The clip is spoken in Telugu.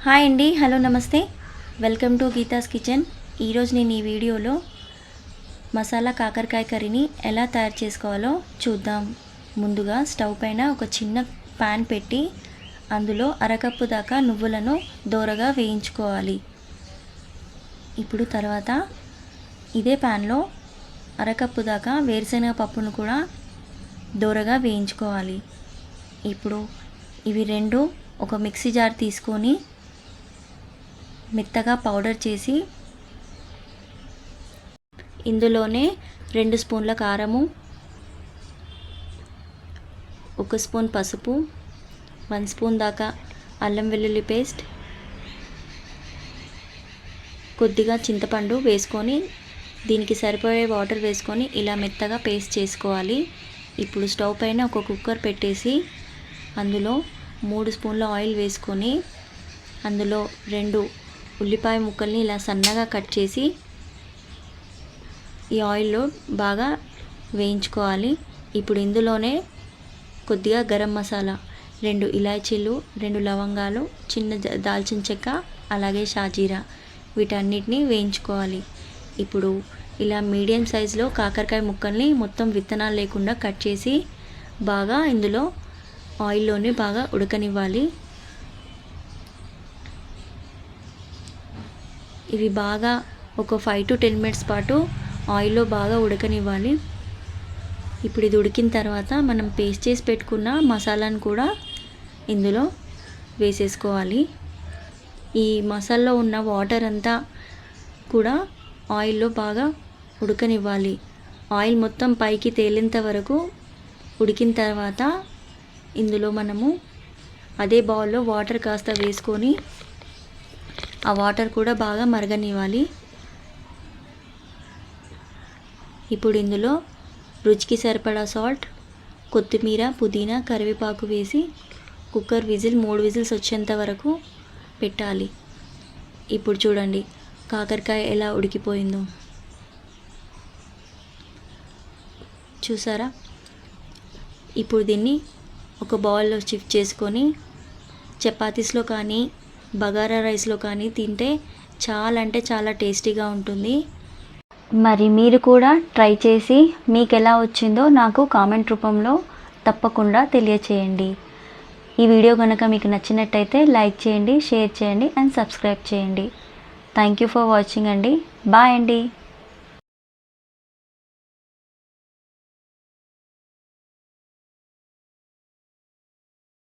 హాయ్ అండి, హలో నమస్తే, వెల్కమ్ టు గీతాస్ కిచెన్. ఈరోజు నేను ఈ వీడియోలో మసాలా కాకరకాయ కర్రీని ఎలా తయారు చేసుకోవాలో చూద్దాం. ముందుగా స్టవ్ పైన ఒక చిన్న పాన్ పెట్టి అందులో అరకప్పు దాకా నువ్వులను దోరగా వేయించుకోవాలి. ఇప్పుడు తర్వాత ఇదే పాన్లో అరకప్పు దాకా వేరుశనగ పప్పును కూడా దోరగా వేయించుకోవాలి. ఇప్పుడు ఇవి రెండు ఒక మిక్సీ జార్ తీసుకొని మెత్తగా పౌడర్ చేసి ఇందులోనే 2 స్పూన్ల కారము, 1 స్పూన్ పసుపు, 1 స్పూన్ దాకా అల్లం వెల్లుల్లి పేస్ట్, కొద్దిగా చింతపండు వేసుకొని దీనికి సరిపోయే వాటర్ వేసుకొని ఇలా మెత్తగా పేస్ట్ చేసుకోవాలి. ఇప్పుడు స్టవ్ పైన ఒక కుక్కర్ పెట్టేసి అందులో 3 స్పూన్ల ఆయిల్ వేసుకొని అందులో 2 ఉల్లిపాయ ముక్కల్ని ఇలా సన్నగా కట్ చేసి ఈ ఆయిల్లో బాగా వేయించుకోవాలి. ఇప్పుడు ఇందులోనే కొద్దిగా గరం మసాలా, 2 ఇలాచీలు, 2 లవంగాలు, చిన్న దాల్చిన చెక్క, అలాగే షాజీరా వీటన్నిటిని వేయించుకోవాలి. ఇప్పుడు ఇలా మీడియం సైజులో కాకరకాయ ముక్కల్ని మొత్తం విత్తనాలు లేకుండా కట్ చేసి బాగా ఇందులో ఆయిల్లోనే బాగా ఉడకనివ్వాలి. ఇవి బాగా ఒక 5 to 10 మినిట్స్ పాటు ఆయిల్లో బాగా ఉడకనివ్వాలి. ఇప్పుడు ఇది ఉడికిన తర్వాత మనం పేస్ట్ చేసి పెట్టుకున్న మసాలాను కూడా ఇందులో వేసేసుకోవాలి. ఈ మసాలాలో ఉన్న వాటర్ అంతా కూడా ఆయిల్లో బాగా ఉడకనివ్వాలి. ఆయిల్ మొత్తం పైకి తేలేంత వరకు ఉడికిన తర్వాత ఇందులో మనము అదే బౌల్లో వాటర్ కాస్త వేసుకొని ఆ వాటర్ కూడా బాగా మరగనివ్వాలి. ఇప్పుడు ఇందులో రుచికి సరిపడా సాల్ట్, కొత్తిమీర, పుదీనా, కరివేపాకు వేసి కుక్కర్ విజిల్ 3 విజిల్స్ వచ్చేంత వరకు పెట్టాలి. ఇప్పుడు చూడండి కాకరకాయ ఎలా ఉడికిపోయిందో చూసారా. ఇప్పుడు దీన్ని ఒక బౌల్లో షిఫ్ట్ చేసుకొని చపాతీస్లో కానీ బగారా రైస్లో కానీ తింటే చాలా అంటే చాలా టేస్టీగా ఉంటుంది. మరి మీరు కూడా ట్రై చేసి మీకు ఎలా వచ్చిందో నాకు కామెంట్ రూపంలో తప్పకుండా తెలియచేయండి. ఈ వీడియో కనుక మీకు నచ్చినట్టయితే లైక్ చేయండి, షేర్ చేయండి అండ్ సబ్స్క్రైబ్ చేయండి. థ్యాంక్ యూ ఫర్ వాచింగ్ అండి. బాయ్ అండి.